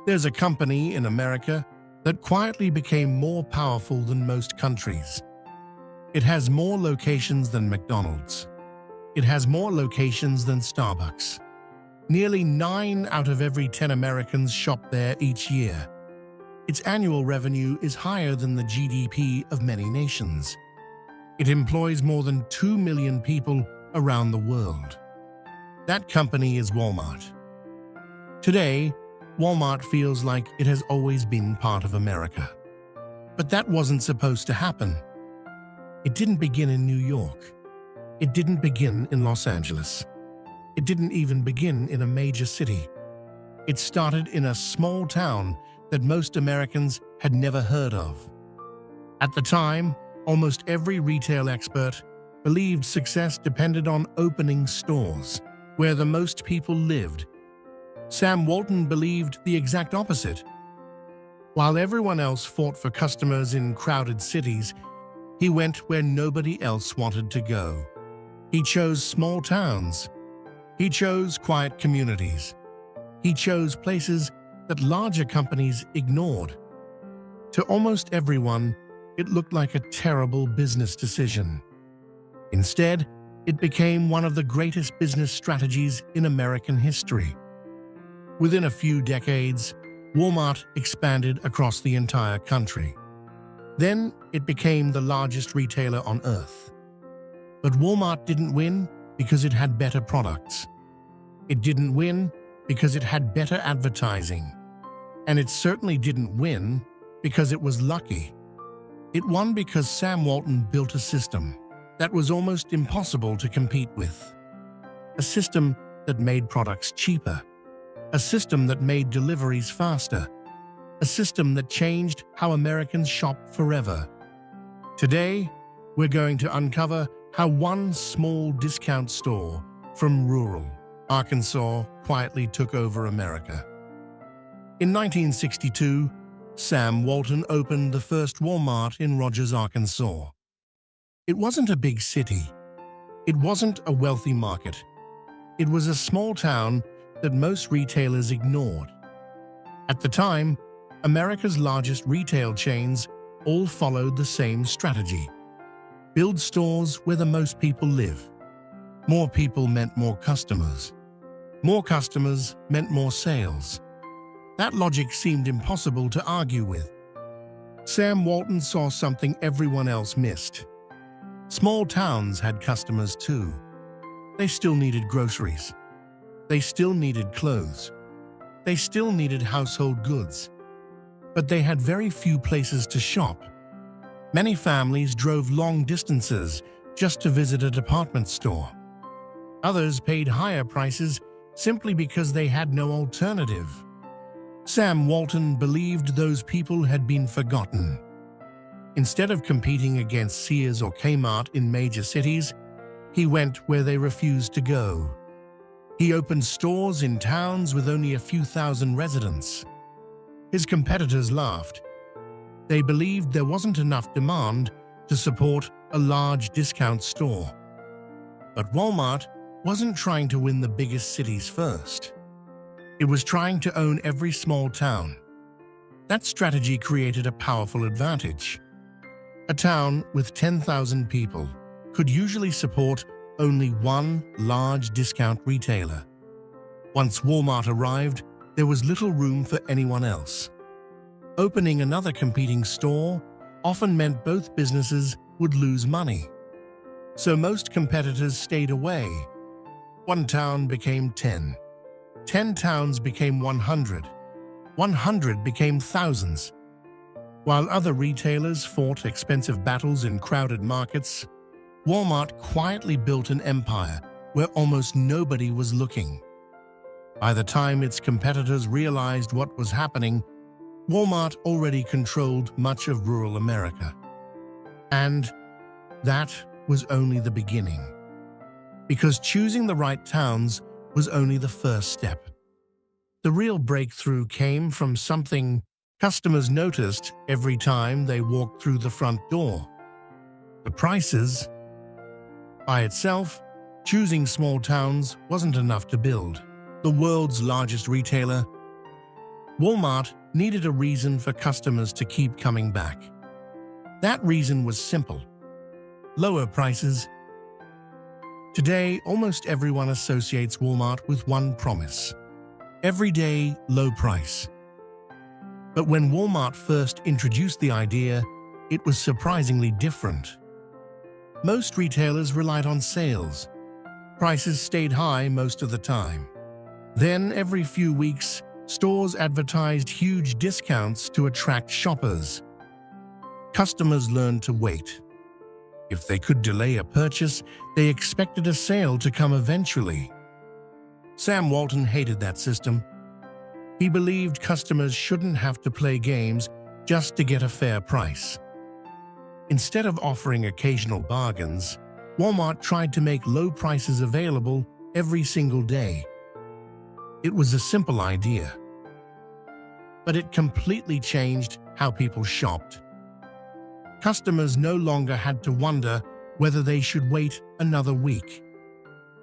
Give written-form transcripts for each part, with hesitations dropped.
There's a company in America that quietly became more powerful than most countries. It has more locations than McDonald's. It has more locations than Starbucks. Nearly 9 out of every 10 Americans shop there each year. Its annual revenue is higher than the GDP of many nations. It employs more than 2 million people around the world. That company is Walmart. Today, Walmart feels like it has always been part of America. But that wasn't supposed to happen. It didn't begin in New York. It didn't begin in Los Angeles. It didn't even begin in a major city. It started in a small town that most Americans had never heard of. At the time, almost every retail expert believed success depended on opening stores where the most people lived. Sam Walton believed the exact opposite. While everyone else fought for customers in crowded cities, he went where nobody else wanted to go. He chose small towns. He chose quiet communities. He chose places that larger companies ignored. To almost everyone, it looked like a terrible business decision. Instead, it became one of the greatest business strategies in American history. Within a few decades, Walmart expanded across the entire country. Then it became the largest retailer on Earth. But Walmart didn't win because it had better products. It didn't win because it had better advertising. And it certainly didn't win because it was lucky. It won because Sam Walton built a system that was almost impossible to compete with. A system that made products cheaper. A system that made deliveries faster. A system that changed how Americans shop forever. Today, we're going to uncover how one small discount store from rural Arkansas quietly took over America. In 1962, Sam Walton opened the first Walmart in Rogers, Arkansas. It wasn't a big city. It wasn't a wealthy market. It was a small town that most retailers ignored. At the time, America's largest retail chains all followed the same strategy. Build stores where the most people live. More people meant more customers. More customers meant more sales. That logic seemed impossible to argue with. Sam Walton saw something everyone else missed. Small towns had customers too. They still needed groceries. They still needed clothes. They still needed household goods. But they had very few places to shop. Many families drove long distances just to visit a department store. Others paid higher prices simply because they had no alternative. Sam Walton believed those people had been forgotten. Instead of competing against Sears or Kmart in major cities, he went where they refused to go. He opened stores in towns with only a few thousand residents. His competitors laughed. They believed there wasn't enough demand to support a large discount store. But Walmart wasn't trying to win the biggest cities first. It was trying to own every small town. That strategy created a powerful advantage. A town with 10,000 people could usually support only one large discount retailer. Once Walmart arrived, there was little room for anyone else. Opening another competing store often meant both businesses would lose money. So most competitors stayed away. One town became 10. 10 towns became 100. 100 became thousands. While other retailers fought expensive battles in crowded markets, Walmart quietly built an empire where almost nobody was looking. By the time its competitors realized what was happening, Walmart already controlled much of rural America. And that was only the beginning. Because choosing the right towns was only the first step. The real breakthrough came from something customers noticed every time they walked through the front door: the prices. By itself, choosing small towns wasn't enough to build the world's largest retailer. Walmart needed a reason for customers to keep coming back. That reason was simple: lower prices. Today, almost everyone associates Walmart with one promise: everyday low price. But when Walmart first introduced the idea, it was surprisingly different. Most retailers relied on sales. Prices stayed high most of the time. Then, every few weeks, stores advertised huge discounts to attract shoppers. Customers learned to wait. If they could delay a purchase, they expected a sale to come eventually. Sam Walton hated that system. He believed customers shouldn't have to play games just to get a fair price. Instead of offering occasional bargains, Walmart tried to make low prices available every single day. It was a simple idea, but it completely changed how people shopped. Customers no longer had to wonder whether they should wait another week.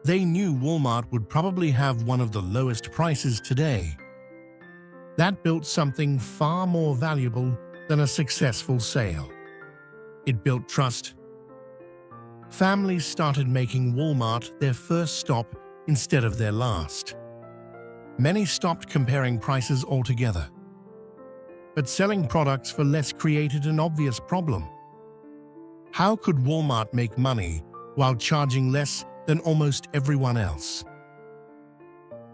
They knew Walmart would probably have one of the lowest prices today. That built something far more valuable than a successful sale. It built trust. Families started making Walmart their first stop instead of their last. Many stopped comparing prices altogether. But selling products for less created an obvious problem. How could Walmart make money while charging less than almost everyone else?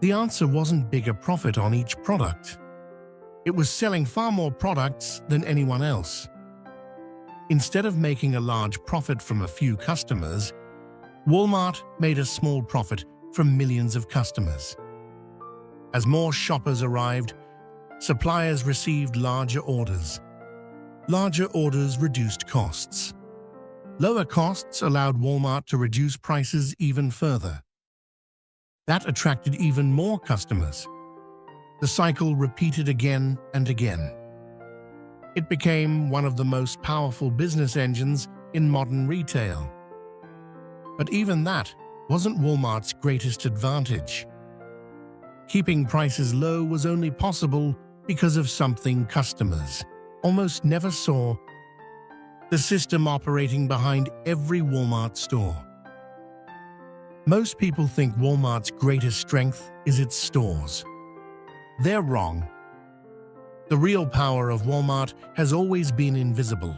The answer wasn't bigger profit on each product. It was selling far more products than anyone else. Instead of making a large profit from a few customers, Walmart made a small profit from millions of customers. As more shoppers arrived, suppliers received larger orders. Larger orders reduced costs. Lower costs allowed Walmart to reduce prices even further. That attracted even more customers. The cycle repeated again and again. It became one of the most powerful business engines in modern retail. But even that wasn't Walmart's greatest advantage. Keeping prices low was only possible because of something customers almost never saw: the system operating behind every Walmart store. Most people think Walmart's greatest strength is its stores. They're wrong. The real power of Walmart has always been invisible.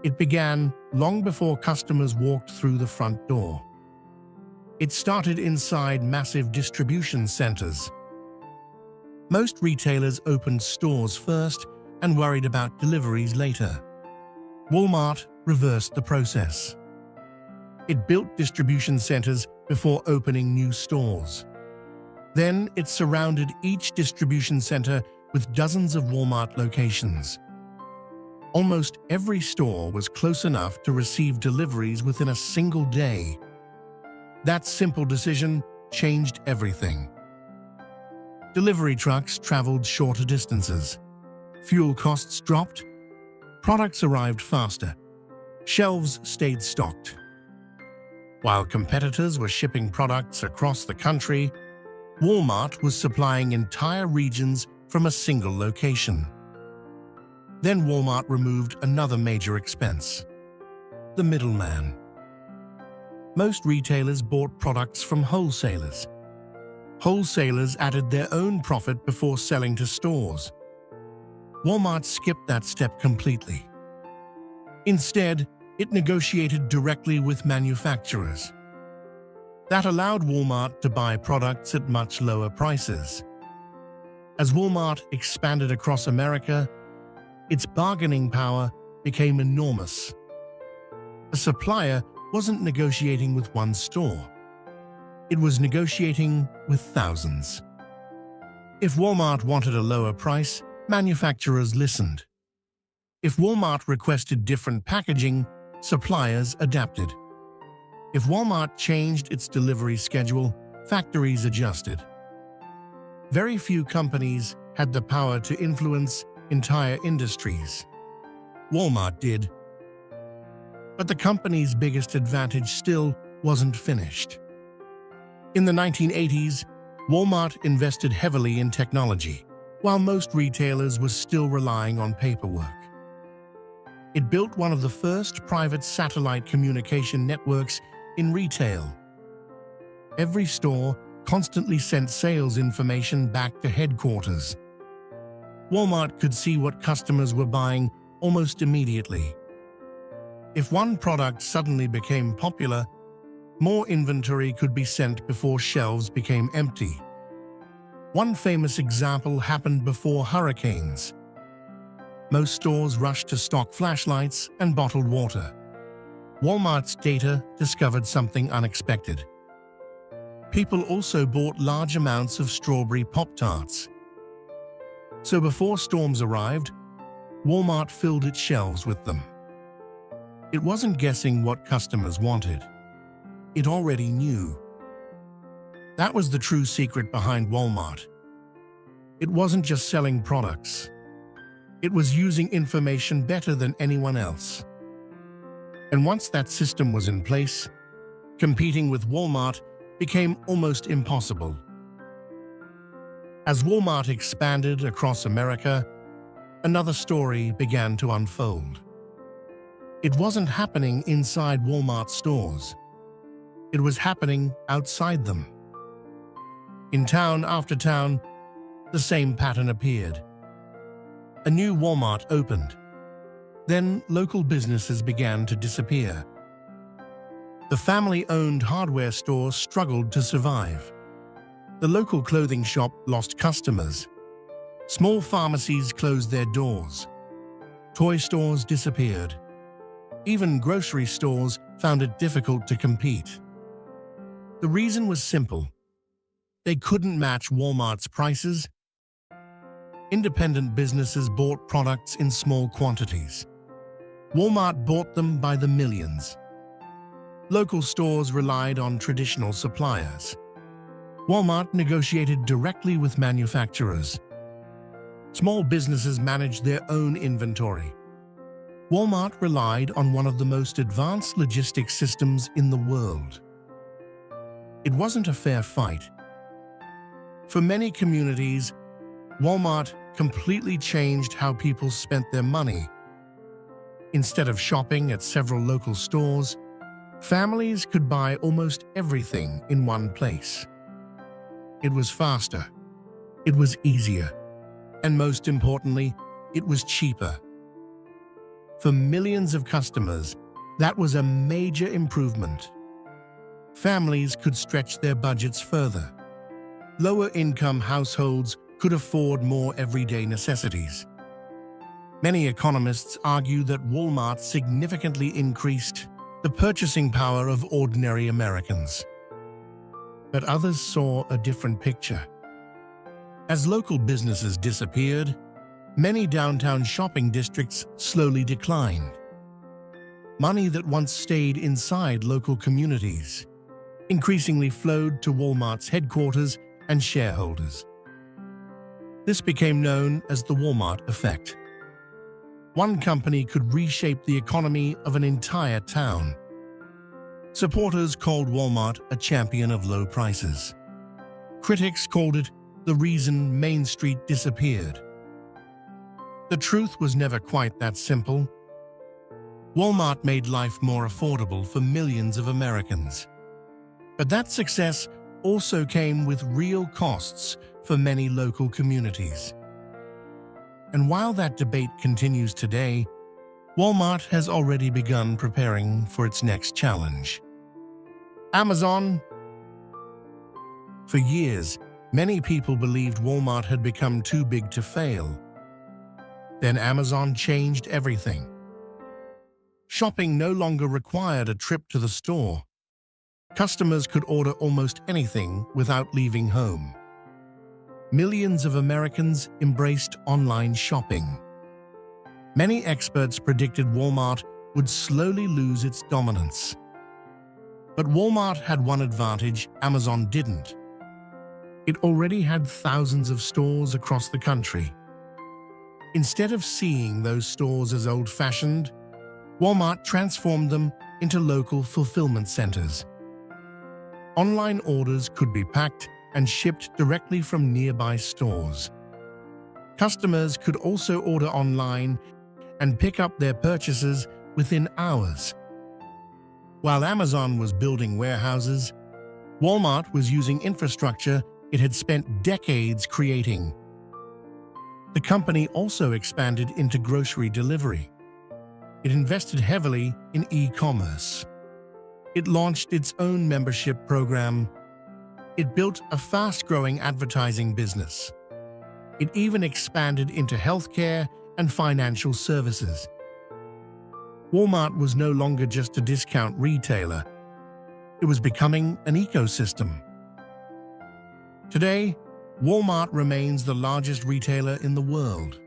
It began long before customers walked through the front door. It started inside massive distribution centers. Most retailers opened stores first and worried about deliveries later. Walmart reversed the process. It built distribution centers before opening new stores. Then it surrounded each distribution center with dozens of Walmart locations. Almost every store was close enough to receive deliveries within a single day. That simple decision changed everything. Delivery trucks traveled shorter distances. Fuel costs dropped. Products arrived faster. Shelves stayed stocked. While competitors were shipping products across the country, Walmart was supplying entire regions from a single location. Then Walmart removed another major expense: the middleman. Most retailers bought products from wholesalers. Wholesalers added their own profit before selling to stores. Walmart skipped that step completely. Instead, it negotiated directly with manufacturers. That allowed Walmart to buy products at much lower prices. As Walmart expanded across America, its bargaining power became enormous. A supplier wasn't negotiating with one store. It was negotiating with thousands. If Walmart wanted a lower price, manufacturers listened. If Walmart requested different packaging, suppliers adapted. If Walmart changed its delivery schedule, factories adjusted. Very few companies had the power to influence entire industries. Walmart did. But the company's biggest advantage still wasn't finished. In the 1980s, Walmart invested heavily in technology. while most retailers were still relying on paperwork. It built one of the first private satellite communication networks in retail. Every store constantly sent sales information back to headquarters. Walmart could see what customers were buying almost immediately. If one product suddenly became popular, more inventory could be sent before shelves became empty. One famous example happened before hurricanes. Most stores rushed to stock flashlights and bottled water. Walmart's data discovered something unexpected. People also bought large amounts of strawberry Pop-Tarts. So before storms arrived, Walmart filled its shelves with them. It wasn't guessing what customers wanted. It already knew. That was the true secret behind Walmart. It wasn't just selling products. It was using information better than anyone else. And once that system was in place, competing with Walmart became almost impossible. As Walmart expanded across America, another story began to unfold. It wasn't happening inside Walmart stores. It was happening outside them. In town after town, the same pattern appeared. A new Walmart opened. Then local businesses began to disappear. The family-owned hardware store struggled to survive. The local clothing shop lost customers. Small pharmacies closed their doors. Toy stores disappeared. Even grocery stores found it difficult to compete. The reason was simple. They couldn't match Walmart's prices. Independent businesses bought products in small quantities. Walmart bought them by the millions. Local stores relied on traditional suppliers. Walmart negotiated directly with manufacturers. Small businesses managed their own inventory. Walmart relied on one of the most advanced logistics systems in the world. It wasn't a fair fight. For many communities, Walmart completely changed how people spent their money. Instead of shopping at several local stores, families could buy almost everything in one place. It was faster, it was easier, and most importantly, it was cheaper. For millions of customers, that was a major improvement. Families could stretch their budgets further. Lower-income households could afford more everyday necessities. Many economists argue that Walmart significantly increased the purchasing power of ordinary Americans. But others saw a different picture. As local businesses disappeared, many downtown shopping districts slowly declined. Money that once stayed inside local communities increasingly flowed to Walmart's headquarters and shareholders. This became known as the Walmart effect. One company could reshape the economy of an entire town. Supporters called Walmart a champion of low prices. Critics called it the reason Main Street disappeared. The truth was never quite that simple. Walmart made life more affordable for millions of Americans. But that success also came with real costs for many local communities. And while that debate continues today, Walmart has already begun preparing for its next challenge. Amazon. For years, many people believed Walmart had become too big to fail. Then Amazon changed everything. Shopping no longer required a trip to the store. Customers could order almost anything without leaving home. Millions of Americans embraced online shopping. Many experts predicted Walmart would slowly lose its dominance. But Walmart had one advantage Amazon didn't. It already had thousands of stores across the country. Instead of seeing those stores as old-fashioned, Walmart transformed them into local fulfillment centers. Online orders could be packed and shipped directly from nearby stores. Customers could also order online and pick up their purchases within hours. While Amazon was building warehouses, Walmart was using infrastructure it had spent decades creating. The company also expanded into grocery delivery. It invested heavily in e-commerce. It launched its own membership program. It built a fast-growing advertising business. It even expanded into healthcare and financial services. Walmart was no longer just a discount retailer. It was becoming an ecosystem. Today, Walmart remains the largest retailer in the world.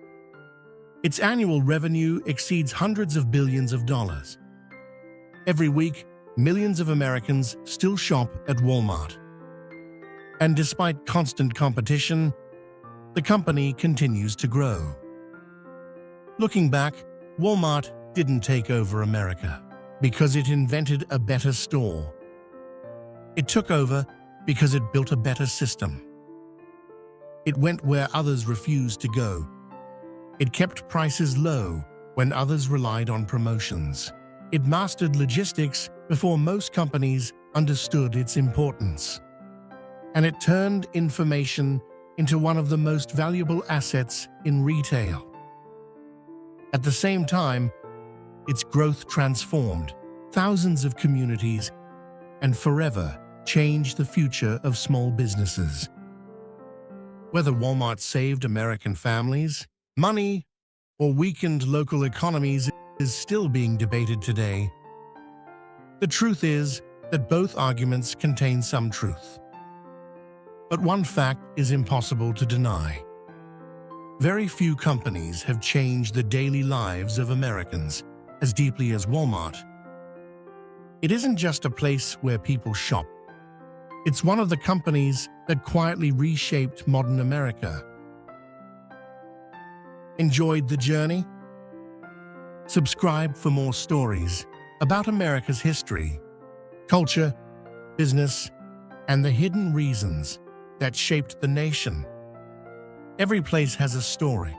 Its annual revenue exceeds hundreds of billions of dollars. Every week, millions of Americans still shop at Walmart. And despite constant competition, the company continues to grow. Looking back, Walmart didn't take over America because it invented a better store. It took over because it built a better system. It went where others refused to go. It kept prices low when others relied on promotions. It mastered logistics before most companies understood its importance. And it turned information into one of the most valuable assets in retail. At the same time, its growth transformed thousands of communities and forever changed the future of small businesses. Whether Walmart saved American families, money, or weakened local economies is still being debated today. The truth is that both arguments contain some truth. But one fact is impossible to deny. Very few companies have changed the daily lives of Americans as deeply as Walmart. It isn't just a place where people shop. It's one of the companies that quietly reshaped modern America. Enjoyed the journey? Subscribe for more stories about America's history, culture, business, and the hidden reasons that shaped the nation. Every place has a story,